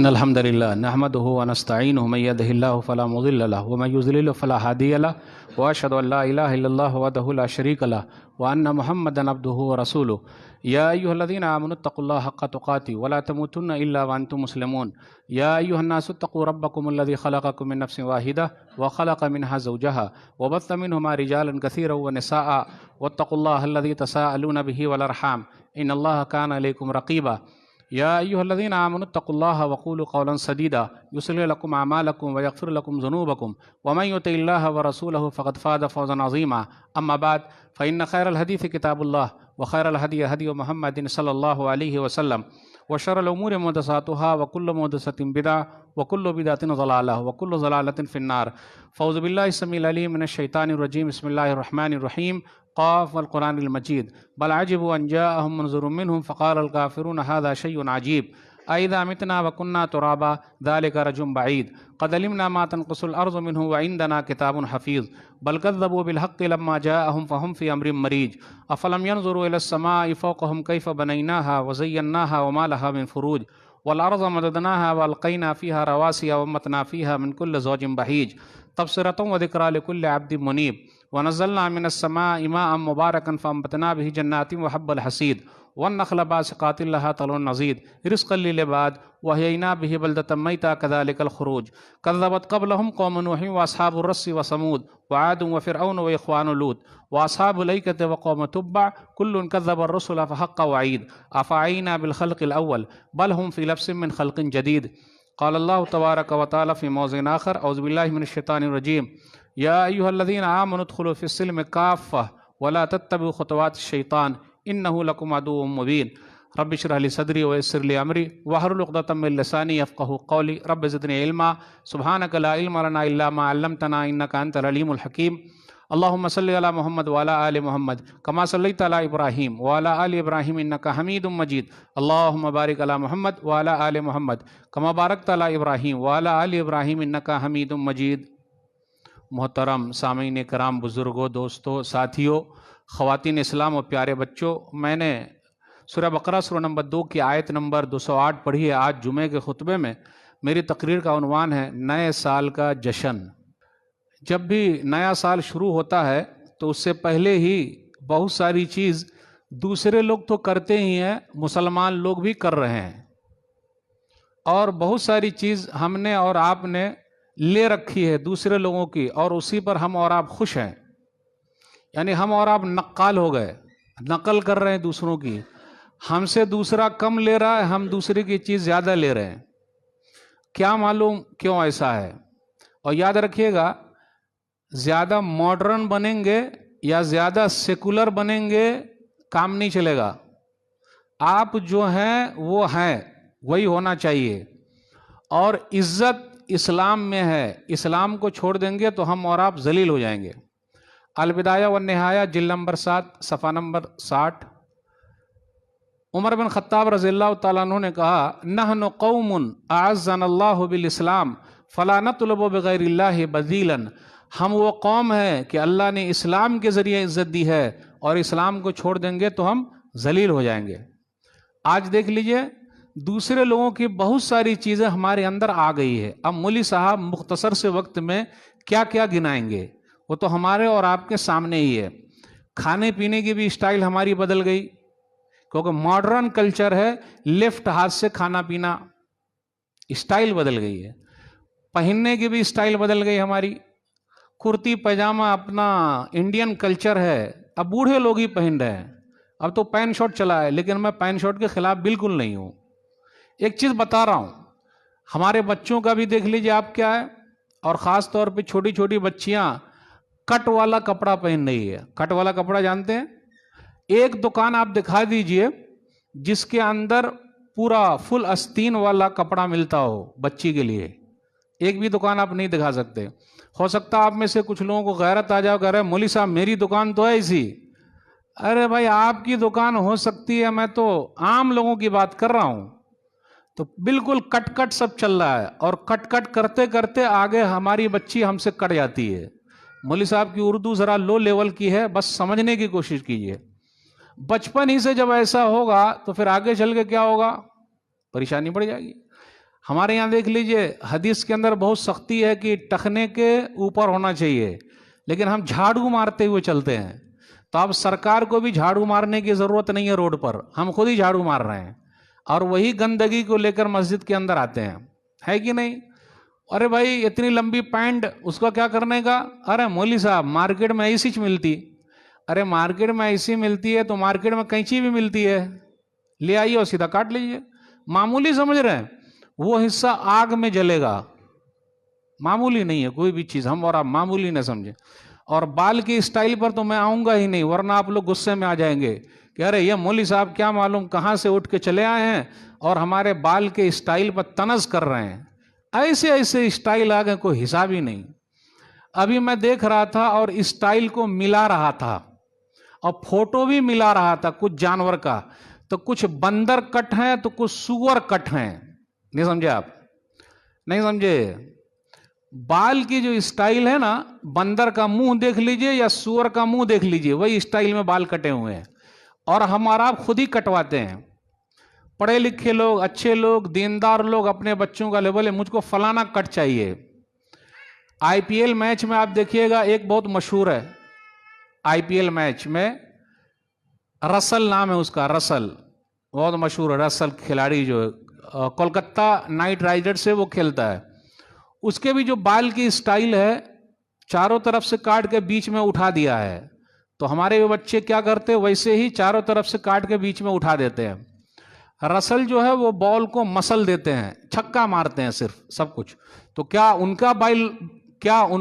إن الحمد لله نحمده ونستعينه من يهده الله فلا مضل له ومن يضلل فلا هادي له وأشهد أن لا إله إلا الله وحده لا شريك له وأن محمدا عبده ورسوله يا أيها الذين آمنوا اتقوا الله حق تقاته ولا تموتن إلا وأنتم مسلمون يا أيها الناس اتقوا ربكم الذي خلقكم من نفس واحدة وخلق منها زوجها وبث منهما رجالا كثيرا ونساء واتقوا الله الذي تساءلون به والأرحام إن الله كان عليكم رقيبا يا أيها الذين آمنوا اتقوا الله وقولوا قولا سديدا يصلح لكم أعمالكم ويغفر لكم ذنوبكم ومن يطع الله ورسوله فقد فاز فوزا عظيما أما بعد فإن خير الحديث كتاب الله وخير الهدي هدي محمد صلى الله عليه وسلم وشر الأمور محدثاتها وكل محدثة بدعة وكل بدعة ضلالة وكل ضلالة في النار فأعوذ بالله السميع العليم من الشيطان الرجيم بسم الله الرحمن الرحيم قاف والقرآن المجيد بل عجبوا أن جاءهم منذر منهم فقال الكافرون هذا شيء عجيب أإذا متنا وكنا ترابا ذلك رجل بعيد قد علمنا ما تنقص الأرض منه وعندنا كتاب حفيظ بل كذبوا بالحق لما جاءهم فهم في أمر مريج أفلم ينظروا إلى السماء فوقهم كيف بنيناها وزيناها وما لها من فروج والأرض مددناها وألقينا فيها رواسي وأنبتنا فيها من كل زوج بهيج تبصرة وذكرى لكل عبد منيب ونزلنا من السماء ماء مباركا فأنبتنا به جنات وحب الحصيد والنخل باسقات لها طلع نضيد رزقا للعباد وأحيينا به بلدة ميتا كذلك الخروج كذبت قبلهم قوم نوح وأصحاب الرس وثمود وعاد وفرعون وإخوان لوط وأصحاب الأيكة وقوم تبع كل كذب الرسل فحق وعيد أفعينا بالخلق الأول بل هم في لبس من خلق جديد قال الله تبارك وتعالى في موضع آخر أعوذ بالله من الشيطان الرجيم يا أيها الذين آمنوا ادخلوا في السلم كافة ولا تتبعوا خطوات الشيطان إنه لكم عدو مبين رب اشرح لي صدري ويسر لي أمري واحلل عقدة من لساني يفقهوا قولي رب زدني علما سبحانك لا علم لنا إلا ما علمتنا إنك أنت العليم الحكيم اللهم صل على محمد وعلى آل محمد كما صليت على إبراهيم وعلى آل إبراهيم إنك حميد مجيد اللهم بارك على محمد وعلى آل محمد كما باركت على إبراهيم وعلى آل إبراهيم إنك حميد مجيد محترم سامعین کرام، بزرگوں، دوستوں، ساتھیوں، خواتین اسلام اور پیارے بچوں، میں نے سورہ بقرہ سورہ نمبر 2 کی آیت نمبر 208 پڑھی ہے آج جمعے کے خطبے میں۔ میری تقریر کا عنوان ہے نئے سال کا جشن۔ جب بھی نیا سال شروع ہوتا ہے تو اس سے پہلے ہی بہت ساری چیز دوسرے لوگ تو کرتے ہی ہیں، مسلمان لوگ بھی کر رہے ہیں، اور بہت ساری چیز ہم نے اور آپ نے لے رکھی ہے دوسرے لوگوں کی، اور اسی پر ہم اور آپ خوش ہیں۔ یعنی ہم اور آپ نقال ہو گئے، نقل کر رہے ہیں دوسروں کی، ہم سے دوسرا کم لے رہا ہے، ہم دوسرے کی چیز زیادہ لے رہے ہیں۔ کیا معلوم کیوں ایسا ہے؟ اور یاد رکھیے گا، زیادہ ماڈرن بنیں گے یا زیادہ سیکولر بنیں گے کام نہیں چلے گا۔ آپ جو ہیں وہ ہیں، وہی ہونا چاہیے۔ اور عزت اسلام میں ہے، اسلام کو چھوڑ دیں گے تو ہم اور آپ ذلیل ہو جائیں گے۔ البدایہ والنہایہ جلد نمبر 7 صفحہ نمبر 60۔ عمر بن خطاب رضی اللہ تعالیٰ عنہ نے کہا نحن قوم اعزنا اللہ بالاسلام فلا نطلب بغیر اللہ بدیلا۔ ہم وہ قوم ہے کہ اللہ نے اسلام کے ذریعے عزت دی ہے، اور اسلام کو چھوڑ دیں گے تو ہم ذلیل ہو جائیں گے۔ آج دیکھ لیجئے، دوسرے لوگوں کی بہت ساری چیزیں ہمارے اندر آ گئی ہے۔ اب مولی صاحب مختصر سے وقت میں کیا کیا گنائیں گے، وہ تو ہمارے اور آپ کے سامنے ہی ہے۔ کھانے پینے کی بھی اسٹائل ہماری بدل گئی، کیونکہ ماڈرن کلچر ہے، لیفٹ ہاتھ سے کھانا پینا، اسٹائل بدل گئی ہے۔ پہننے کی بھی اسٹائل بدل گئی ہماری، کرتی پیجامہ اپنا انڈین کلچر ہے، اب بوڑھے لوگ ہی پہن رہے ہیں۔ اب تو پین شارٹ چلا ہے، لیکن میں پین شارٹ کے خلاف بالکل نہیں ہوں۔ ایک چیز بتا رہا ہوں، ہمارے بچوں کا بھی دیکھ لیجئے آپ کیا ہے، اور خاص طور پہ چھوٹی چھوٹی بچیاں کٹ والا کپڑا پہن رہی ہے۔ کٹ والا کپڑا جانتے ہیں؟ ایک دکان آپ دکھا دیجئے جس کے اندر پورا فل آستین والا کپڑا ملتا ہو بچی کے لیے، ایک بھی دکان آپ نہیں دکھا سکتے۔ ہو سکتا آپ میں سے کچھ لوگوں کو غیرت آ جاؤ، کہہ رہے مولوی صاحب میری دکان تو ہے اسی۔ ارے بھائی، آپ کی دکان ہو سکتی ہے، میں تو عام لوگوں کی بات کر رہا ہوں۔ تو بالکل کٹ کٹ سب چل رہا ہے، اور کٹ کٹ کرتے کرتے آگے ہماری بچی ہم سے کٹ جاتی ہے۔ مولوی صاحب کی اردو ذرا لو لیول کی ہے، بس سمجھنے کی کوشش کیجئے۔ بچپن ہی سے جب ایسا ہوگا تو پھر آگے چل کے کیا ہوگا؟ پریشانی بڑھ جائے گی۔ ہمارے یہاں دیکھ لیجئے حدیث کے اندر بہت سختی ہے کہ ٹخنے کے اوپر ہونا چاہیے، لیکن ہم جھاڑو مارتے ہوئے چلتے ہیں. تو اب سرکار کو بھی جھاڑو مارنے کی ضرورت نہیں ہے روڈ پر، ہم خود ہی جھاڑو مار رہے ہیں اور وہی گندگی کو لے کر مسجد کے اندر آتے ہیں، ہے کہ نہیں؟ ارے بھائی اتنی لمبی پینٹ، اس کا کیا کرنے کا؟ ارے مولوی صاحب مارکیٹ میں ایسی ملتی. ارے مارکیٹ میں ایسی ملتی ہے تو مارکیٹ میں کینچی بھی ملتی ہے، لے آئیے اور سیدھا کاٹ لیجیے. معمولی سمجھ رہے ہیں؟ وہ حصہ آگ میں جلے گا، معمولی نہیں ہے کوئی بھی چیز، ہم اور آپ معمولی نہ سمجھیں. اور بال کی اسٹائل پر تو میں آؤں گا ہی نہیں، ورنہ آپ لوگ غصے میں آ جائیں گے کہ ارے یہ مولوی صاحب کیا معلوم کہاں سے اٹھ کے چلے آئے ہیں اور ہمارے بال کے اسٹائل پر طنز کر رہے ہیں. ایسے ایسے اسٹائل آ گئے، کوئی حساب ہی نہیں. ابھی میں دیکھ رہا تھا اور اسٹائل کو ملا رہا تھا اور فوٹو بھی ملا رہا تھا کچھ جانور کا، تو کچھ بندر کٹ ہیں تو کچھ سور کٹ ہیں. نہیں سمجھے آپ؟ نہیں سمجھے؟ بال کی جو اسٹائل ہے نا، بندر کا منہ دیکھ لیجئے یا سور کا منہ دیکھ لیجئے، وہی اسٹائل میں بال کٹے ہوئے ہیں اور ہمارا خود ہی کٹواتے ہیں. پڑھے لکھے لوگ، اچھے لوگ، دیندار لوگ اپنے بچوں کا لیول ہے، مجھ کو فلانا کٹ چاہیے. آئی پی ایل میچ میں آپ دیکھیے گا، ایک بہت مشہور ہے آئی پی ایل میچ میں، رسل نام ہے اس کا، رسل بہت مشہور ہے. رسل کھلاڑی جو کولکتہ نائٹ رائڈر سے وہ کھیلتا ہے، اس کے بھی جو بال کی اسٹائل ہے چاروں طرف سے کاٹ کے بیچ میں اٹھا دیا ہے. تو ہمارے بچے کیا کرتے ویسے ہی چاروں طرف سے کاٹ کے بیچ میں اٹھا دیتے ہیں. رسل جو ہے وہ بال کو مسل دیتے ہیں، چھکا مارتے ہیں صرف، سب کچھ. تو کیا ان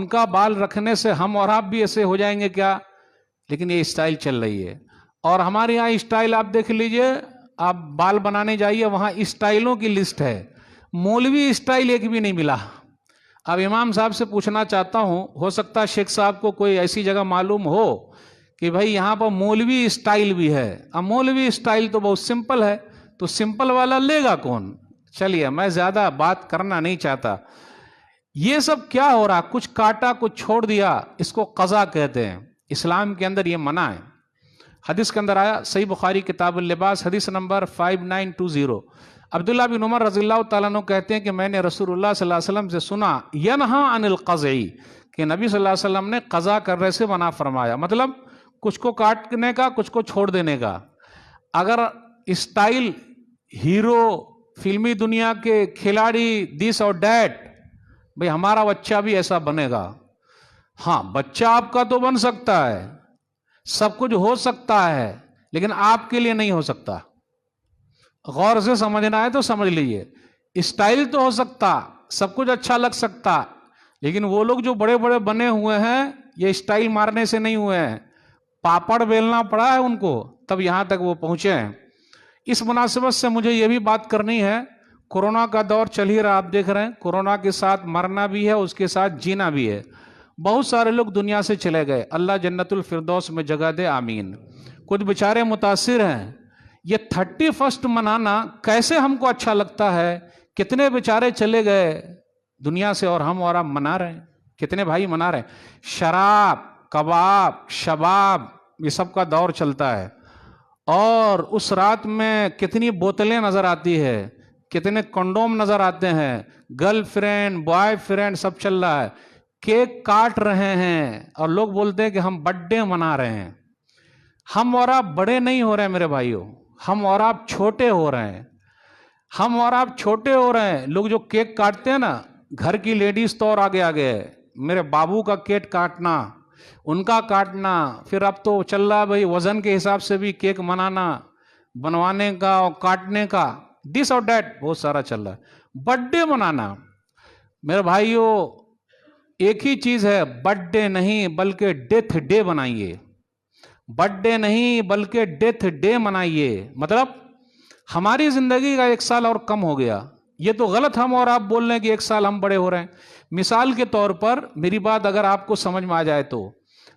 کا بال رکھنے سے ہم اور آپ بھی ایسے ہو جائیں گے کیا؟ لیکن یہ اسٹائل چل رہی ہے. اور ہمارے یہاں اسٹائل آپ دیکھ لیجئے، آپ بال بنانے جائیے وہاں اسٹائلوں کی لسٹ ہے، مولوی اسٹائل ایک بھی نہیں ملا. اب امام صاحب سے پوچھنا چاہتا ہوں، ہو سکتا ہے شیخ صاحب کو کوئی ایسی جگہ معلوم ہو کہ بھائی یہاں پر مولوی اسٹائل بھی ہے. اب مولوی اسٹائل تو بہت سمپل ہے، تو سمپل والا لے گا کون؟ چلیے میں زیادہ بات کرنا نہیں چاہتا. یہ سب کیا ہو رہا؟ کچھ کاٹا کچھ چھوڑ دیا، اس کو قضا کہتے ہیں. اسلام کے اندر یہ منع ہے. حدیث کے اندر آیا، صحیح بخاری کتاب اللباس حدیث نمبر 5920، عبداللہ بن عمر رضی اللہ تعالیٰ عنہ کہتے ہیں کہ میں نے رسول اللہ صلی اللہ علیہ وسلم سے سنا ینہا عن القضع، کہ نبی صلی اللہ علیہ وسلم نے قضا کرنے سے منع فرمایا. مطلب کچھ کو کاٹنے کا، کچھ کو چھوڑ دینے کا. اگر اسٹائل ہیرو، فلمی دنیا کے کھلاڑی، دس اور دیٹ، بھئی ہمارا بچہ بھی ایسا بنے گا. ہاں بچہ آپ کا تو بن سکتا ہے، سب کچھ ہو سکتا ہے، لیکن آپ کے لیے نہیں ہو سکتا. غور سے سمجھنا ہے تو سمجھ لیجئے. اسٹائل تو ہو سکتا، سب کچھ اچھا لگ سکتا، لیکن وہ لوگ جو بڑے بڑے بنے ہوئے ہیں یہ اسٹائل مارنے سے نہیں ہوئے ہیں، پاپڑ بیلنا پڑا ہے ان کو تب یہاں تک وہ پہنچے ہیں. اس مناسبت سے مجھے یہ بھی بات کرنی ہے، کورونا کا دور چل ہی رہا، آپ دیکھ رہے ہیں کورونا کے ساتھ مرنا بھی ہے، اس کے ساتھ جینا بھی ہے. بہت سارے لوگ دنیا سے چلے گئے، اللہ جنت الفردوس میں جگہ دے، آمین. کچھ بیچارے متاثر ہیں. یہ 31 منانا کیسے ہم کو اچھا لگتا ہے؟ کتنے بیچارے چلے گئے دنیا سے اور ہم اور آپ منا رہے ہیں، کتنے بھائی منا رہے ہیں. شراب، کباب، شباب، یہ سب کا دور چلتا ہے. اور اس رات میں کتنی بوتلیں نظر آتی ہے، کتنے کنڈوم نظر آتے ہیں، گرل فرینڈ، بوائے فرینڈ، سب چل رہا ہے. کیک کاٹ رہے ہیں اور لوگ بولتے ہیں کہ ہم برتھ ڈے منا رہے ہیں. ہم اور آپ بڑے نہیں ہو رہے ہیں میرے بھائیوں، ہم اور آپ چھوٹے ہو رہے ہیں. ہم اور آپ چھوٹے ہو رہے ہیں. لوگ جو کیک کاٹتے ہیں نا، گھر کی لیڈیز تو اور آگے آگے ہے. میرے بابو کا کیک کاٹنا، ان کا کاٹنا، پھر اب تو چل رہا ہے بھائی وزن کے حساب سے بھی کیک منانا، بنوانے کا اور کاٹنے کا، دس اور دیٹ بہت سارا چل رہا ہے. برتھ ڈے منانا میرے بھائیوں ایک ہی چیز ہے، برتھ ڈے نہیں بلکہ ڈیتھ ڈے بنائیے. برتھ ڈے نہیں بلکہ ڈیتھ ڈے منائیے. مطلب ہماری زندگی کا 1 سال اور کم ہو گیا. یہ تو غلط ہم اور آپ بول رہے ہیں کہ 1 سال ہم بڑے ہو رہے ہیں. مثال کے طور پر میری بات اگر آپ کو سمجھ میں آ جائے تو،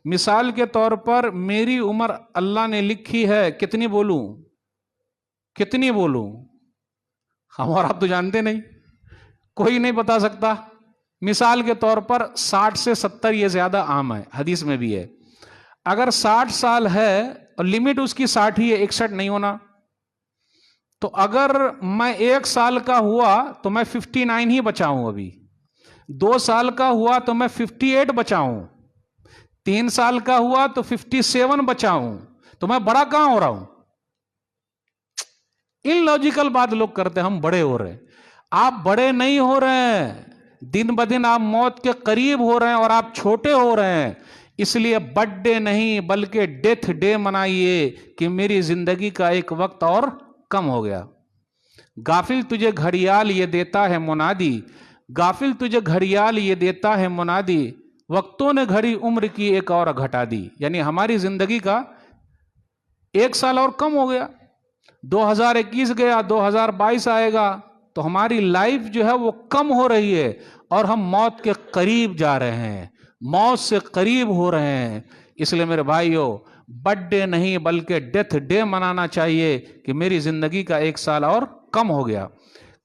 مثال کے طور پر میری عمر اللہ نے لکھی ہے، کتنی بولوں؟ کتنی بولوں؟ ہم اور آپ تو جانتے نہیں، کوئی نہیں بتا سکتا. مثال کے طور پر 60 سے 70 یہ زیادہ عام ہے، حدیث میں بھی ہے. اگر 60 سال ہے اور لمٹ اس کی 60 ہی ہے، 61 نہیں ہونا، تو اگر میں 1 سال کا ہوا تو میں 59 ہی بچاؤں، ابھی 2 سال کا ہوا تو میں 58 بچاؤں، 3 سال کا ہوا تو 57 بچاؤں، تو میں بڑا کہاں ہو رہا ہوں؟ ان لاجیکل بات لوگ کرتے ہیں، ہم بڑے ہو رہے ہیں۔ آپ بڑے نہیں ہو رہے ہیں، دن بدن آپ موت کے قریب ہو رہے ہیں اور آپ چھوٹے ہو رہے ہیں۔ اس لیے برتھ ڈے نہیں بلکہ ڈیتھ ڈے منائیے کہ میری زندگی کا ایک وقت اور کم ہو گیا۔ غافل تجھے گھڑیال یہ دیتا ہے منادی، غافل تجھے گھڑیال یہ دیتا ہے منادی، وقتوں نے گھڑی عمر کی ایک اور گھٹا دی۔ یعنی ہماری زندگی کا 1 سال اور کم ہو گیا، 2021 گیا، 2022 آئے گا، تو ہماری لائف جو ہے وہ کم ہو رہی ہے اور ہم موت کے قریب جا رہے ہیں، موت سے قریب ہو رہے ہیں۔ اس لیے میرے بھائیو، برتھ ڈے نہیں بلکہ ڈیتھ ڈے منانا چاہیے کہ میری زندگی کا 1 سال اور کم ہو گیا۔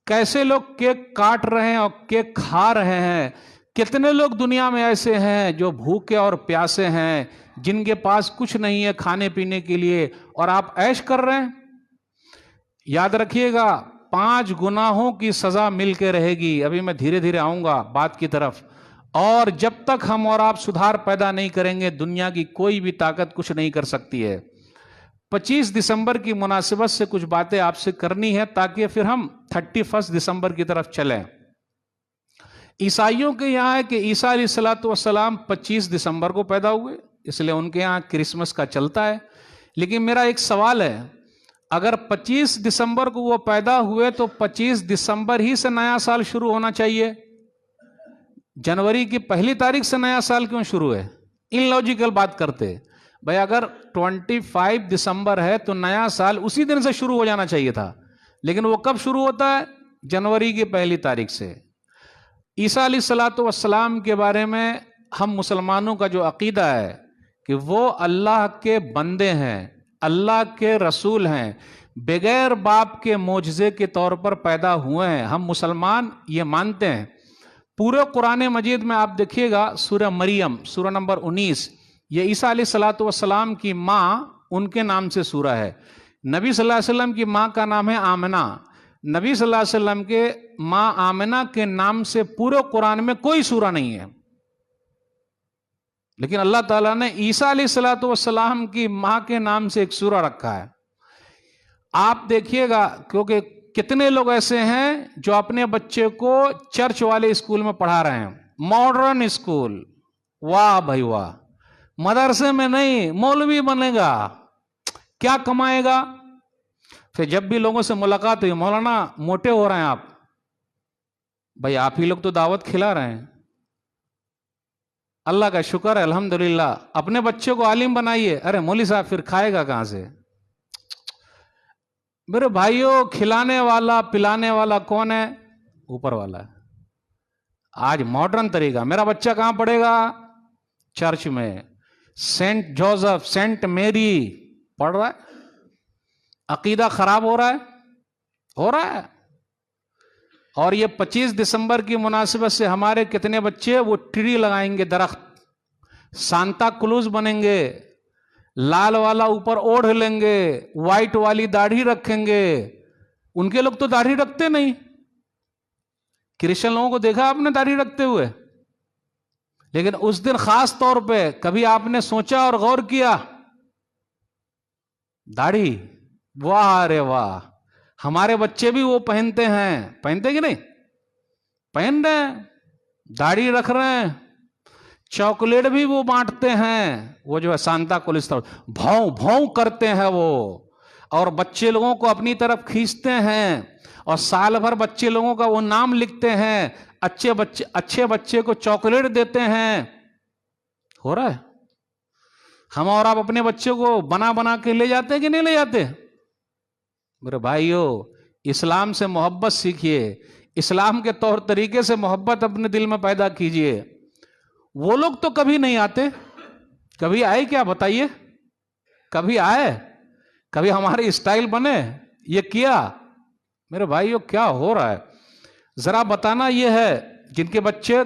کیسے لوگ کیک کاٹ رہے ہیں اور کیک کھا رہے ہیں، کتنے لوگ دنیا میں ایسے ہیں جو بھوکے اور پیاسے ہیں، جن کے پاس کچھ نہیں ہے کھانے پینے کے لیے، اور آپ عیش کر رہے ہیں۔ یاد رکھیے گا، 5 گناہوں کی سزا مل کے رہے گی۔ ابھی میں دھیرے دھیرے آؤں گا بات کی طرف۔ اور جب تک ہم اور آپ سدھار پیدا نہیں کریں گے، دنیا کی کوئی بھی طاقت کچھ نہیں کر سکتی ہے۔ 25 دسمبر کی مناسبت سے کچھ باتیں آپ سے کرنی ہے تاکہ پھر ہم 31 دسمبر کی طرف چلیں۔ عیسائیوں کے یہاں ہے کہ عیسیٰ علیہ السلام 25 دسمبر کو پیدا ہوئے، اس لیے ان کے یہاں کرسمس کا چلتا ہے۔ لیکن میرا ایک سوال ہے، اگر 25 دسمبر کو وہ پیدا ہوئے تو 25 دسمبر ہی سے نیا سال شروع ہونا چاہیے، جنوری کی 1 تاریخ سے نیا سال کیوں شروع ہے؟ ان لاجیکل بات کرتے بھائی، اگر 25 دسمبر ہے تو نیا سال اسی دن سے شروع ہو جانا چاہیے تھا، لیکن وہ کب شروع ہوتا ہے؟ جنوری کی 1 تاریخ سے۔ عیسیٰ علیہ السلام کے بارے میں ہم مسلمانوں کا جو عقیدہ ہے کہ وہ اللہ کے بندے ہیں، اللہ کے رسول ہیں، بغیر باپ کے معجزے کے طور پر پیدا ہوئے ہیں، ہم مسلمان یہ مانتے ہیں۔ پورے قرآن مجید میں آپ دیکھیے گا، سورہ مریم، سورہ نمبر 19، یہ عیسیٰ علیہ السلام کی ماں، ان کے نام سے سورہ ہے۔ نبی صلی اللہ علیہ وسلم کی ماں کا نام ہے آمنہ، نبی صلی اللہ علیہ وسلم کے ماں آمنہ کے نام سے پورے قرآن میں کوئی سورہ نہیں ہے، لیکن اللہ تعالیٰ نے عیسیٰ علیہ السلام کی ماں کے نام سے ایک سورہ رکھا ہے۔ آپ دیکھیے گا، کیونکہ کتنے لوگ ایسے ہیں جو اپنے بچے کو چرچ والے اسکول میں پڑھا رہے ہیں، ماڈرن اسکول، واہ بھائی واہ، مدرسے میں نہیں، مولوی بنے گا، کیا کمائے گا؟ پھر جب بھی لوگوں سے ملاقات ہوئی، مولانا موٹے ہو رہے ہیں آپ، بھائی آپ ہی لوگ تو دعوت کھلا رہے ہیں، اللہ کا شکر ہے الحمدللہ، اپنے بچے کو عالم بنائیے۔ ارے مولوی صاحب پھر کھائے گا کہاں سے؟ میرے بھائیوں، کھلانے والا پلانے والا کون ہے؟ اوپر والا ہے۔ آج ماڈرن طریقہ، میرا بچہ کہاں پڑھے گا؟ چرچ میں، سینٹ جوزف، سینٹ میری پڑھ رہا ہے۔ عقیدہ خراب ہو رہا ہے۔ اور یہ 25 دسمبر کی مناسبت سے ہمارے کتنے بچے وہ ٹری لگائیں گے، درخت، سانتا کلوز بنیں گے، لال والا اوپر اوڑھ لیں گے، وائٹ والی داڑھی رکھیں گے۔ ان کے لوگ تو داڑھی رکھتے نہیں، کرسچن لوگوں کو دیکھا آپ نے داڑھی رکھتے ہوئے، لیکن اس دن خاص طور پہ کبھی آپ نے سوچا اور غور کیا؟ داڑھی، واہ رے واہ، ہمارے بچے بھی وہ پہنتے ہیں، پہنتے کہ نہیں؟ پہن رہے ہیں، داڑھی رکھ رہے ہیں، چاکلیٹ بھی وہ بانٹتے ہیں، وہ جو ہے سانتا کلوز، بھاؤں بھاؤں کرتے ہیں وہ، اور بچے لوگوں کو اپنی طرف کھینچتے ہیں، اور سال بھر بچے لوگوں کا وہ نام لکھتے ہیں، اچھے بچے کو چاکلیٹ دیتے ہیں۔ ہو رہا ہے؟ ہم اور آپ اپنے بچے کو بنا بنا کے لے جاتے ہیں کہ نہیں لے جاتے؟ میرے بھائیو، اسلام سے محبت سیکھیے، اسلام کے طور طریقے سے محبت اپنے دل میں پیدا کیجئے۔ وہ لوگ تو کبھی نہیں آتے، کبھی آئے کیا بتائیے؟ کبھی آئے؟ کبھی ہمارے اسٹائل بنے؟ یہ کیا؟ میرے بھائیو کیا ہو رہا ہے ذرا بتانا۔ یہ ہے جن کے بچے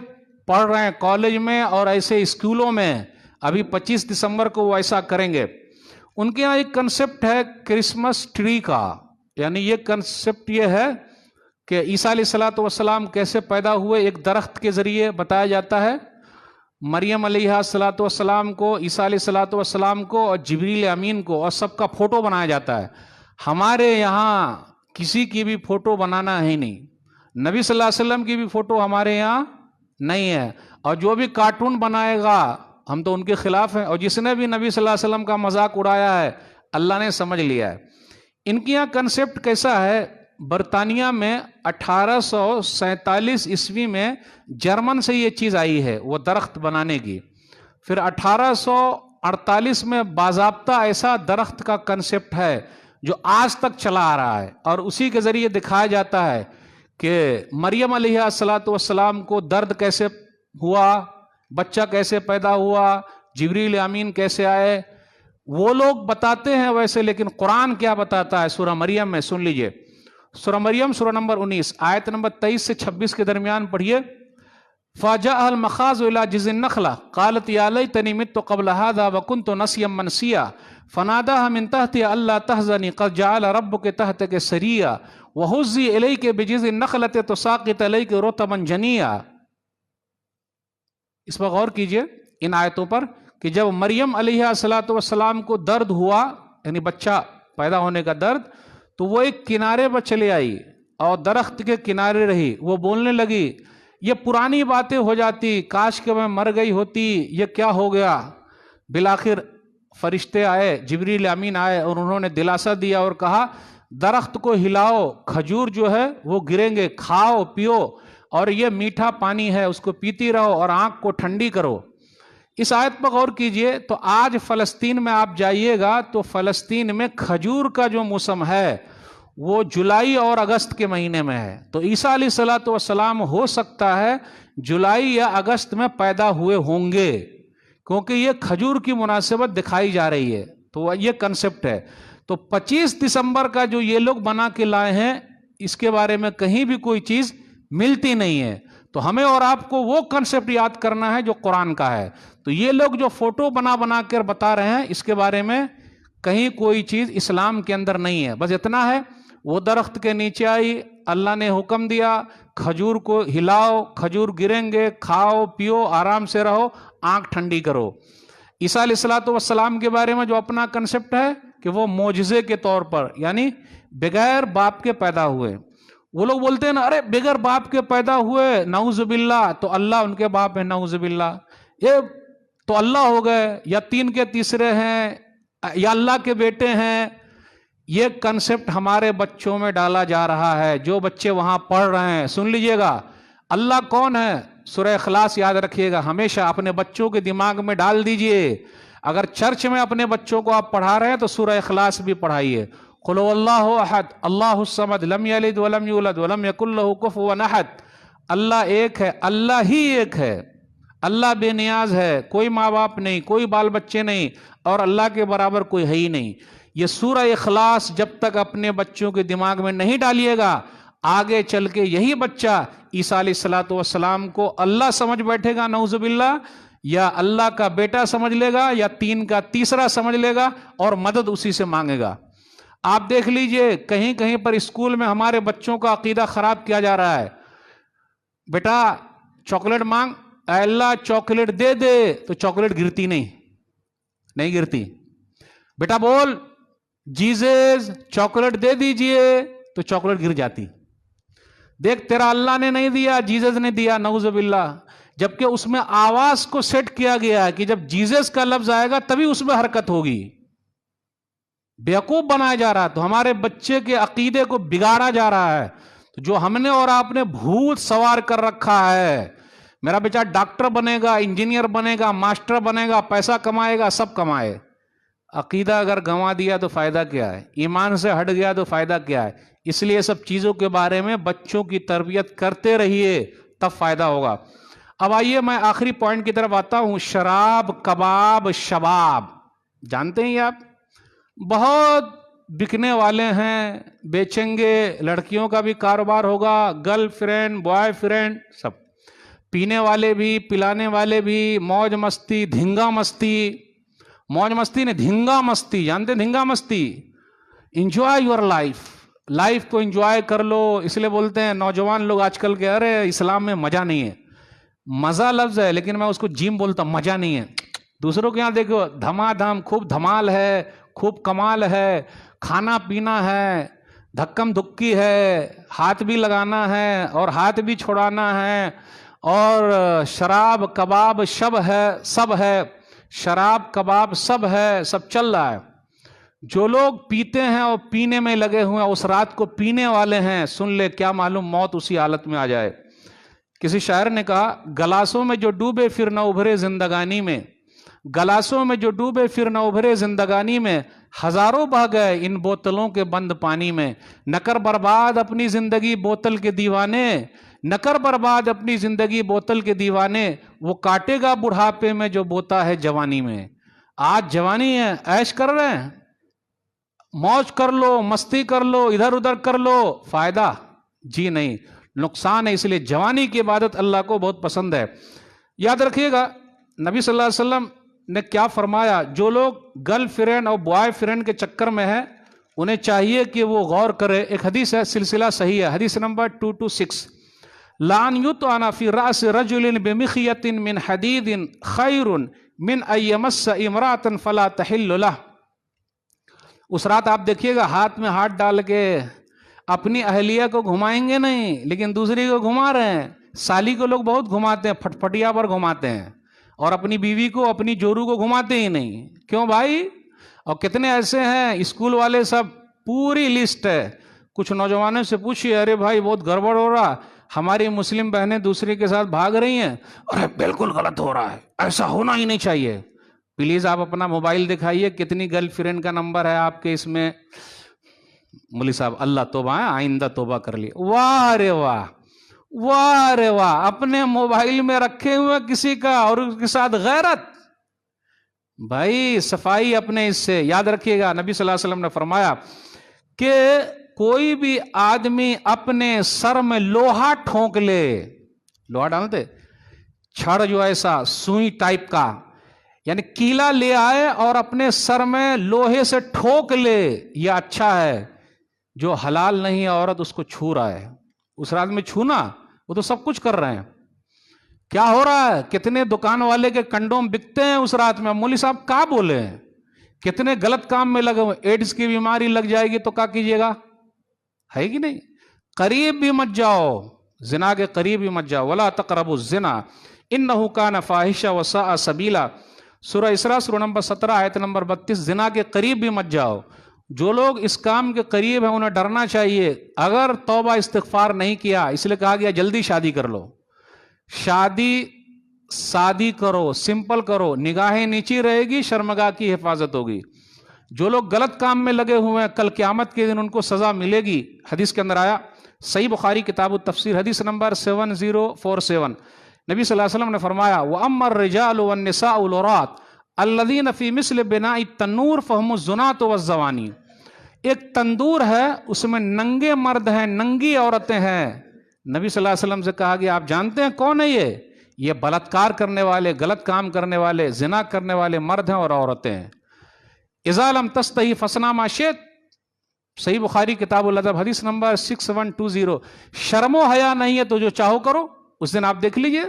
پڑھ رہے ہیں کالج میں اور ایسے اسکولوں میں، ابھی 25 دسمبر کو وہ ایسا کریں گے۔ ان کے یہاں ایک کنسپٹ ہے کرسمس ٹری کا، یعنی یہ کنسپٹ یہ ہے کہ عیسیٰ علیہ الصلوۃ والسلام کیسے پیدا ہوئے، ایک درخت کے ذریعے بتایا جاتا ہے۔ مریم علیہ الصلوۃ والسلام کو، عیسیٰ علیہ الصلوۃ والسلام کو اور جبریل امین کو اور سب کا فوٹو بنایا جاتا ہے۔ ہمارے یہاں کسی کی بھی فوٹو بنانا ہے نہیں، نبی صلی اللہ علیہ وسلم کی بھی فوٹو ہمارے یہاں نہیں ہے، اور جو بھی کارٹون بنائے گا ہم تو ان کے خلاف ہیں، اور جس نے بھی نبی صلی اللہ علیہ وسلم کا مذاق اڑایا ہے اللہ نے سمجھ لیا ہے۔ ان کی یہاں کنسپٹ کیسا ہے، برطانیہ میں 1847 عیسوی میں جرمن سے یہ چیز آئی ہے وہ درخت بنانے کی، پھر 1848 میں باضابطہ ایسا درخت کا کنسپٹ ہے جو آج تک چلا آ رہا ہے، اور اسی کے ذریعے دکھایا جاتا ہے کہ مریم علیہ الصلوۃ والسلام کو درد کیسے ہوا، بچہ کیسے پیدا ہوا، جبریل امین کیسے آئے، وہ لوگ بتاتے ہیں ویسے، لیکن قرآن کیا بتاتا ہے سورہ مریم میں، سن لیجئے۔ سورہ مریم سورہ نمبر 19 آیت نمبر 23 سے 26 کے درمیان پڑھیے۔ فَجَاءَ الْمَخَاضُ إِلَىٰ جِذْعِ النَّخْلَةِ قَالَتْ يَا لَيْتَنِي مِتُّ قَبْلَ هَٰذَا وَكُنتُ نَسْيًا مَّنسِيًّا فَنَادَاهَا مِن تَحْتِهَا أَلَّا تَحْزَنِي قَدْ جَعَلَ رَبُّكِ تَحْتَكِ سَرِيًّا وَهُزِّي إِلَيْكِ بِجِذْعِ النَّخْلَةِ تُسَاقِطْ عَلَيْكِ رُطَبًا جَنِيًّا۔ اس پر غور کیجئے ان آیتوں پر کہ جب مریم علیہ السلام کو درد ہوا، یعنی بچہ پیدا ہونے کا درد، تو وہ ایک کنارے پر چلے آئی اور درخت کے کنارے رہی، وہ بولنے لگی، یہ پرانی باتیں ہو جاتی، کاش کہ میں مر گئی ہوتی، یہ کیا ہو گیا۔ بالآخر فرشتے آئے، جبریل امین آئے اور انہوں نے دلاسا دیا اور کہا درخت کو ہلاؤ، کھجور جو ہے وہ گریں گے، کھاؤ پیو، اور یہ میٹھا پانی ہے اس کو پیتی رہو اور آنکھ کو ٹھنڈی کرو۔ اس آیت پر غور کیجئے تو آج فلسطین میں آپ جائیے گا تو فلسطین میں کھجور کا جو موسم ہے وہ جولائی اور اگست کے مہینے میں ہے، تو عیسیٰ علیہ الصلوۃ والسلام ہو سکتا ہے جولائی یا اگست میں پیدا ہوئے ہوں گے، کیونکہ یہ کھجور کی مناسبت دکھائی جا رہی ہے، تو یہ کنسپٹ ہے۔ تو 25 دسمبر کا جو یہ لوگ بنا کے لائے ہیں، اس کے بارے میں کہیں بھی کوئی چیز ملتی نہیں ہے، تو ہمیں اور آپ کو وہ کنسپٹ یاد کرنا ہے جو قرآن کا ہے۔ تو یہ لوگ جو فوٹو بنا کر بتا رہے ہیں، اس کے بارے میں کہیں کوئی چیز اسلام کے اندر نہیں ہے، بس اتنا ہے وہ درخت کے نیچے آئی، اللہ نے حکم دیا کھجور کو ہلاؤ، کھجور گریں گے، کھاؤ پیو آرام سے رہو، آنکھ ٹھنڈی کرو۔ عیسیٰ علیہ الصلوۃ والسلام کے بارے میں جو اپنا کنسپٹ ہے کہ وہ معجزے کے طور پر، یعنی بغیر باپ کے پیدا ہوئے۔ وہ لوگ بولتے ہیں نا، ارے بغیر باپ کے پیدا ہوئے، نعوذ باللہ، تو اللہ ان کے باپ ہے، نعوذ باللہ، یہ تو اللہ ہو گئے، یا تین کے تیسرے ہیں، یا اللہ کے بیٹے ہیں۔ یہ کنسپٹ ہمارے بچوں میں ڈالا جا رہا ہے، جو بچے وہاں پڑھ رہے ہیں سن لیجئے گا۔ اللہ کون ہے؟ سورہ اخلاص یاد رکھیے گا، ہمیشہ اپنے بچوں کے دماغ میں ڈال دیجئے۔ اگر چرچ میں اپنے بچوں کو آپ پڑھا رہے ہیں تو سورہ اخلاص بھی پڑھائیے۔ قل هو اللہ احد اللہ الصمد لم یلد ولم یولد ولم یکن له کفوا احد۔ اللہ ایک ہے، اللہ ہی ایک ہے، اللہ بے نیاز ہے، کوئی ماں باپ نہیں، کوئی بال بچے نہیں، اور اللہ کے برابر کوئی ہے ہی نہیں۔ یہ سورہ اخلاص جب تک اپنے بچوں کے دماغ میں نہیں ڈالیے گا، آگے چل کے یہی بچہ عیسیٰ علیہ الصلوۃ والسلام کو اللہ سمجھ بیٹھے گا، نعوذ باللہ، یا اللہ کا بیٹا سمجھ لے گا، یا تین کا تیسرا سمجھ لے گا اور مدد اسی سے مانگے گا۔ آپ دیکھ لیجئے کہیں کہیں پر اسکول میں ہمارے بچوں کا عقیدہ خراب کیا جا رہا ہے، بیٹا چاکلیٹ مانگ، اے اللہ چاکلیٹ دے دے، تو چاکلیٹ گرتی نہیں گرتی۔ بیٹا بول جیزس چاکلیٹ دے دیجئے، تو چاکلیٹ گر جاتی۔ دیکھ تیرا اللہ نے نہیں دیا، جیزس نے دیا، نعوذ باللہ، جبکہ اس میں آواز کو سیٹ کیا گیا ہے کہ جب جیزس کا لفظ آئے گا تبھی اس میں حرکت ہوگی۔ بیوقوف بنایا جا رہا ہے، تو ہمارے بچے کے عقیدے کو بگاڑا جا رہا ہے، تو جو ہم نے اور آپ نے بھوت سوار کر رکھا ہے، میرا بیٹا ڈاکٹر بنے گا، انجینئر بنے گا، ماسٹر بنے گا، پیسہ کمائے گا، سب کمائے۔ عقیدہ اگر گنوا دیا تو فائدہ کیا ہے؟ ایمان سے ہٹ گیا تو فائدہ کیا ہے؟ اس لیے سب چیزوں کے بارے میں بچوں کی تربیت کرتے رہیے، تب فائدہ ہوگا۔ اب آئیے میں آخری پوائنٹ کی طرف آتا ہوں، شراب، کباب، شباب، جانتے ہیں آپ بہت بکنے والے ہیں، بیچیں گے، لڑکیوں کا بھی کاروبار ہوگا، گرل فرینڈ، بوائے فرینڈ، سب پینے والے بھی، پلانے والے بھی، موج مستی، دھنگا مستی، موج مستی نے دھنگا مستی، جانتے دھنگا مستی؟ انجوائے یور لائف، لائف کو انجوائے کر لو. اس لیے بولتے ہیں نوجوان لوگ آج کل کے ارے اسلام میں مزہ نہیں ہے. مزہ لفظ ہے لیکن میں اس کو جیم بولتا ہوں, مزہ نہیں ہے. دوسروں کے یہاں دیکھو دھما دھم خوب دھمال ہے, خوب کمال ہے, کھانا پینا ہے, دھکم دھکی ہے, ہاتھ بھی لگانا ہے اور ہاتھ بھی چھڑانا ہے, اور شراب کباب سب ہے, شراب کباب سب ہے, سب چل رہا ہے. جو لوگ پیتے ہیں اور پینے میں لگے ہوئے ہیں, اس رات کو پینے والے ہیں, سن لے کیا معلوم موت اسی حالت میں آ جائے. کسی شاعر نے کہا گلاسوں میں جو ڈوبے پھر نہ ابھرے زندگانی میں, گلاسوں میں جو ڈوبے پھر نہ ابھرے زندگانی میں, ہزاروں بہہ گئے ان بوتلوں کے بند پانی میں. نہ کر برباد اپنی زندگی بوتل کے دیوانے, نہ کر برباد اپنی زندگی بوتل کے دیوانے, وہ کاٹے گا بڑھاپے میں جو بوتا ہے جوانی میں. آج جوانی ہے, عیش کر رہے ہیں, موج کر لو, مستی کر لو, ادھر ادھر کر لو, فائدہ جی نہیں, نقصان ہے. اس لیے جوانی کی عبادت اللہ کو بہت پسند ہے. یاد رکھیے گا نبی صلی اللہ علیہ وسلم نے کیا فرمایا, جو لوگ گرل فرینڈ اور بوائے فرینڈ کے چکر میں ہیں انہیں چاہیے کہ وہ غور کرے. ایک حدیث ہے, سلسلہ صحیح ہے, حدیث نمبر 226, لان یطعن فی رأس رجل بمخیۃ من حدید خیر من ان یمس امرأۃ فلا تحل لہ. اس رات آپ دیکھیے گا ہاتھ میں ہاتھ ڈال کے اپنی اہلیہ کو گھمائیں گے نہیں لیکن دوسری کو گھما رہے ہیں. سالی کو لوگ بہت گھماتے ہیں, پھٹپٹیا پر گھماتے ہیں, اور اپنی بیوی کو اپنی جورو کو گھماتے ہی نہیں. کیوں بھائی؟ اور کتنے ایسے ہیں اسکول والے, سب پوری لسٹ ہے. کچھ نوجوانوں سے پوچھیے, ارے بھائی بہت گڑبڑ ہو رہا, ہماری مسلم بہنیں دوسری کے ساتھ بھاگ رہی ہیں, ارے بالکل غلط ہو رہا ہے, ایسا ہونا ہی نہیں چاہیے. پلیز آپ اپنا موبائل دکھائیے کتنی گرل فرینڈ کا نمبر ہے آپ کے اس میں. مولوی صاحب اللہ توبہ ہے, آئندہ توبہ کر لی. واہ رے واہ, واہ رے واہ, اپنے موبائل میں رکھے ہوئے کسی کا اور اس کے ساتھ غیرت. بھائی صفائی اپنے اس سے. یاد رکھیے گا نبی صلی اللہ علیہ وسلم نے فرمایا کہ کوئی بھی آدمی اپنے سر میں لوہا ٹھونک لے, لوہا ڈالتے چھڑ جو ایسا سوئی ٹائپ کا, یعنی کیلا لے آئے اور اپنے سر میں لوہے سے ٹھوک لے, یہ اچھا ہے. جو حلال نہیں ہے عورت اس کو چھو رہا ہے. اس رات میں چھونا, وہ تو سب کچھ کر رہے ہیں. کیا ہو رہا ہے, کتنے دکان والے کے کنڈوم بکتے ہیں اس رات میں. مولوی صاحب کیا بولے ہیں, کتنے غلط کام میں لگے ہوئے. ایڈز کی بیماری لگ جائے گی تو کیا کیجیے گا, ہے کہ نہیں؟ قریب بھی مت جاؤ, زنا کے قریب بھی مت جاؤ. ولا تقربوا الزنا انہ کان فاحشہ وساء سبیلا. سورہ اسراء سورہ نمبر 17 آیت نمبر 32. زنا کے قریب بھی مت جاؤ. جو لوگ اس کام کے قریب ہیں انہیں ڈرنا چاہیے. اگر توبہ استغفار نہیں کیا, اس لیے کہا گیا جلدی شادی کر لو, شادی سادی کرو, سمپل کرو, نگاہیں نیچی رہے گی, شرمگاہ کی حفاظت ہوگی. جو لوگ غلط کام میں لگے ہوئے ہیں کل قیامت کے دن ان کو سزا ملے گی. حدیث کے اندر آیا, صحیح بخاری کتاب التفسیر حدیث نمبر 7047, نبی صلی اللہ علیہ وسلم نے فرمایا وَأَمَّا الرِّجَالُ وَالنِّسَاءُ الْعُرَاةُ الَّذِينَ فِي مِثْلِ بِنَاءِ التَّنُّورِ فَهُمُ الزُّنَاةُ وَالزَّوَانِي. ایک تندور ہے, اس میں ننگے مرد ہیں, ننگی عورتیں ہیں. نبی صلی اللہ علیہ وسلم سے کہا گیا آپ جانتے ہیں کون ہے یہ بلاత్కాر کرنے والے, غلط کام کرنے والے, زنا کرنے والے مرد ہیں اور عورتیں ہیں. اذا لم تستحی فاصنع ما شئت, صحیح بخاری کتاب الادب حدیث نمبر 6120. شرم و حیا نہیں ہے تو جو چاہو کرو. اس دن آپ دیکھ لیجئے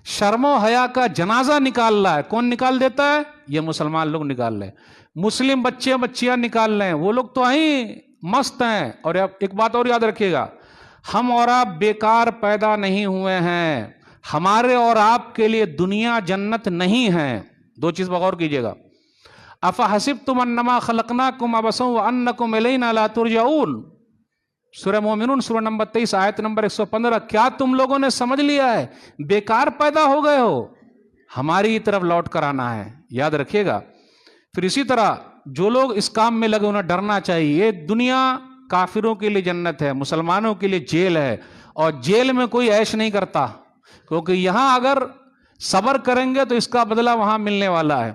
شرم و حیا کا جنازہ نکال رہا ہے. کون نکال دیتا ہے؟ یہ مسلمان لوگ نکال رہے ہیں. مسلم بچے بچیاں نکال رہے ہیں, وہ لوگ تو ہیں مست ہیں. اور ایک بات اور یاد رکھیے گا, ہم اور آپ بیکار پیدا نہیں ہوئے ہیں. ہمارے اور آپ کے لیے دنیا جنت نہیں ہے. دو چیز بغور کیجئے گا. افحسبتم انما خلقناکم عبثا وانکم الینا لا ترجعون, سورہ مومنون سورہ نمبر 23 آیت نمبر 115. کیا تم لوگوں نے سمجھ لیا ہے بیکار پیدا ہو گئے ہو, ہماری طرف لوٹ کر آنا ہے. یاد رکھیے گا. پھر اسی طرح جو لوگ اس کام میں لگے انہیں ڈرنا چاہیے. یہ دنیا کافروں کے لیے جنت ہے, مسلمانوں کے لیے جیل ہے, اور جیل میں کوئی عیش نہیں کرتا, کیونکہ یہاں اگر صبر کریں گے تو اس کا بدلہ وہاں ملنے والا ہے.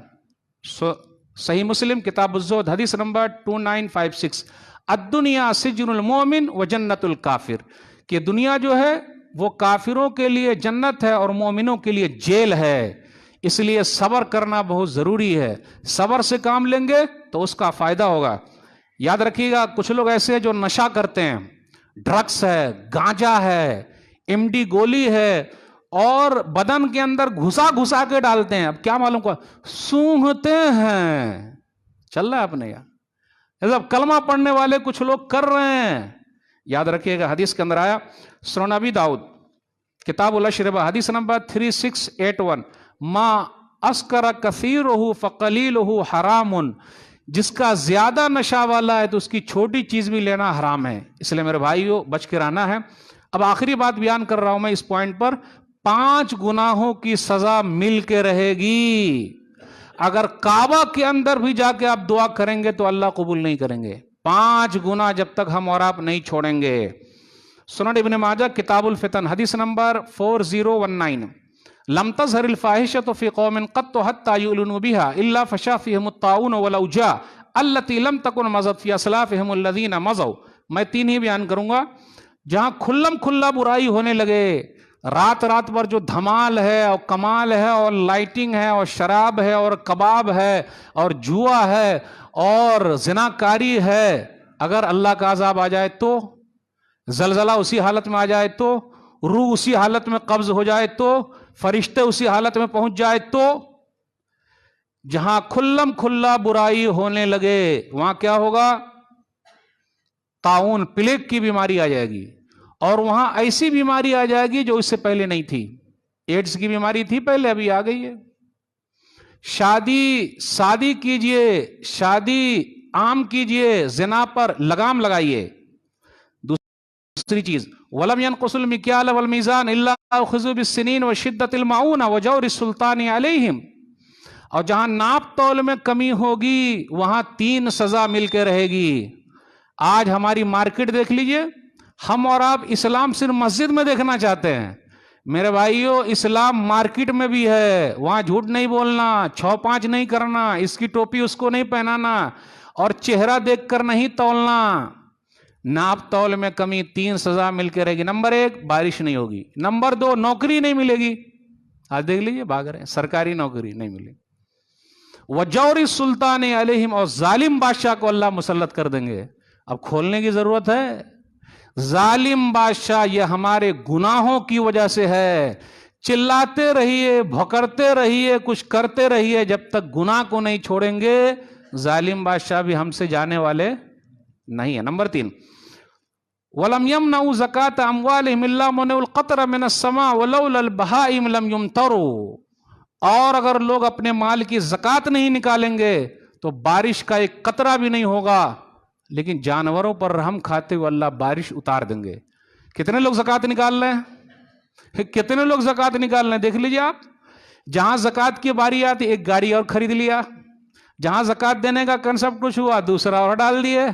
صحیح مسلم کتاب الزہد حدیث نمبر 2956. الدنیا سجن المومن و جنت الکافر, کہ دنیا جو ہے وہ کافروں کے لیے جنت ہے اور مومنوں کے لیے جیل ہے. اس لیے صبر کرنا بہت ضروری ہے. صبر سے کام لیں گے تو اس کا فائدہ ہوگا. یاد رکھیے گا کچھ لوگ ایسے ہیں جو نشہ کرتے ہیں، ڈرگس ہے، گانجا ہے، ایم ڈی گولی ہے، اور بدن کے اندر گھسا گھسا کے ڈالتے ہیں. اب کیا معلوم کو سونگھتے ہیں. چل رہا ہے اپنے یہاں کلمہ پڑھنے والے کچھ لوگ کر رہے ہیں. یاد رکھیے گا حدیث کے اندر آیا سنن ابی داؤد کتاب الاشربہ حدیث نمبر 3681 ما اسکر کثیرہ فقلیلہ حرام، جس کا زیادہ نشہ والا ہے تو اس کی چھوٹی چیز بھی لینا حرام ہے. اس لیے میرے بھائیو بچ کے رہنا ہے. اب آخری بات بیان کر رہا ہوں میں اس پوائنٹ پر. 5 گناہوں کی سزا مل کے رہے گی. اگر کعبہ کے اندر بھی جا کے آپ دعا کریں گے تو اللہ قبول نہیں کریں گے. 5 گناہ جب تک ہم اور آپ نہیں چھوڑیں گے. سنن ابن ماجہ کتاب الفتن حدیث نمبر 4019 لم تظہر الفاحشۃ فی قوم قط حتی یعلنوا بها الا فشا فیہم الطاعون والاوجاع التي لم تکن مضت فی اسلافہم الذین مضوا. میں 3 ہی بیان کروں گا. جہاں کھلم کھلا برائی ہونے لگے، رات رات پر جو دھمال ہے اور کمال ہے اور لائٹنگ ہے اور شراب ہے اور کباب ہے اور جوا ہے اور زناکاری ہے، اگر اللہ کا عذاب آ جائے تو، زلزلہ اسی حالت میں آ جائے تو، روح اسی حالت میں قبض ہو جائے تو، فرشتے اسی حالت میں پہنچ جائے تو، جہاں کھلم کھلا برائی ہونے لگے وہاں کیا ہوگا؟ طاعون، پلیگ کی بیماری آ جائے گی. اور وہاں ایسی بیماری آ جائے گی جو اس سے پہلے نہیں تھی. ایڈز کی بیماری تھی پہلے، ابھی آ گئی ہے. شادی کیجئے، شادی عام کیجئے، زنا پر لگام لگائیے. دوسری چیز وَلَمْ يَنْقُصُ الْمِكْيَالَ وَالْمِيزَانَ إِلَّا أُخِذُوا بِالسِّنِينِ وَشِدَّةِ الْمَعُونَ وَجَوْرِ السُّلْطَانِ عَلَيْهِمْ. اور جہاں ناپ تول میں کمی ہوگی وہاں 3 سزا مل کے رہے گی. آج ہماری مارکیٹ دیکھ لیجئے. ہم اور آپ اسلام صرف مسجد میں دیکھنا چاہتے ہیں. میرے بھائیو اسلام مارکیٹ میں بھی ہے. وہاں جھوٹ نہیں بولنا، 6-5 نہیں کرنا، اس کی ٹوپی اس کو نہیں پہنانا، اور چہرہ دیکھ کر نہیں تولنا. ناپ تول میں کمی، 3 سزا مل کے رہے گی. نمبر 1 بارش نہیں ہوگی. نمبر 2 نوکری نہیں ملے گی. آج دیکھ لیجئے بھاگ رہے ہیں، سرکاری نوکری نہیں ملے. وَجَوْرِ السُّلْطَانِ عَلَيْهِمْ، اور ظالم بادشاہ کو اللہ مسلط کر دیں گے. اب کھولنے کی ضرورت ہے. ظالم بادشاہ یہ ہمارے گناہوں کی وجہ سے ہے. چلاتے رہیے، بھوکرتے رہیے، کچھ کرتے رہیے، جب تک گناہ کو نہیں چھوڑیں گے ظالم بادشاہ بھی ہم سے جانے والے نہیں ہے. نمبر 3 وَلَمْ يَمْنَعُوا زَكَاةَ أَمْوَالِهِمْ إِلَّا مَنِعُوا الْقَطْرَ مِنَ السَّمَاءِ وَلَوْلَا الْبَهَائِمُ لَمْ يُمْطَرُوا. اور اگر لوگ اپنے مال کی زکوٰۃ نہیں نکالیں گے تو بارش کا ایک قطرہ بھی نہیں ہوگا. لیکن جانوروں پر رحم کھاتے ہوئے اللہ بارش اتار دیں گے. کتنے لوگ زکوٰۃ نکال رہے ہیں؟ کتنے لوگ زکوٰۃ نکال رہے ہیں؟ دیکھ لیجیے آپ. جہاں زکوٰۃ کی باری آتی ایک گاڑی اور خرید لیا. جہاں زکوٰۃ دینے کا کنسپٹ کچھ ہوا دوسرا اور ڈال دیے.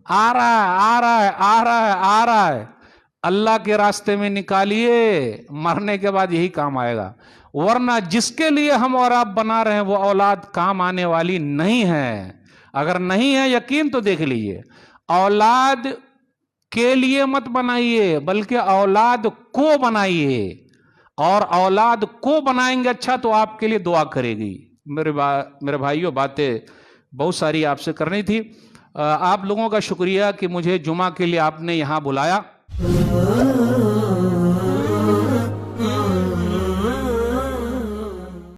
آ رہا ہے. اللہ کے راستے میں نکالیے، مرنے کے بعد یہی کام آئے گا. ورنہ جس کے لیے ہم اور آپ بنا رہے ہیں وہ اولاد کام آنے والی نہیں ہے. اگر نہیں ہے یقین تو دیکھ لیجئے. اولاد کے لیے مت بنائیے بلکہ اولاد کو بنائیے، اور اولاد کو بنائیں گے اچھا تو آپ کے لیے دعا کرے گی. میرے بھائیوں باتیں بہت ساری آپ سے کرنی تھی. آپ لوگوں کا شکریہ کہ مجھے جمعہ کے لیے آپ نے یہاں بلایا.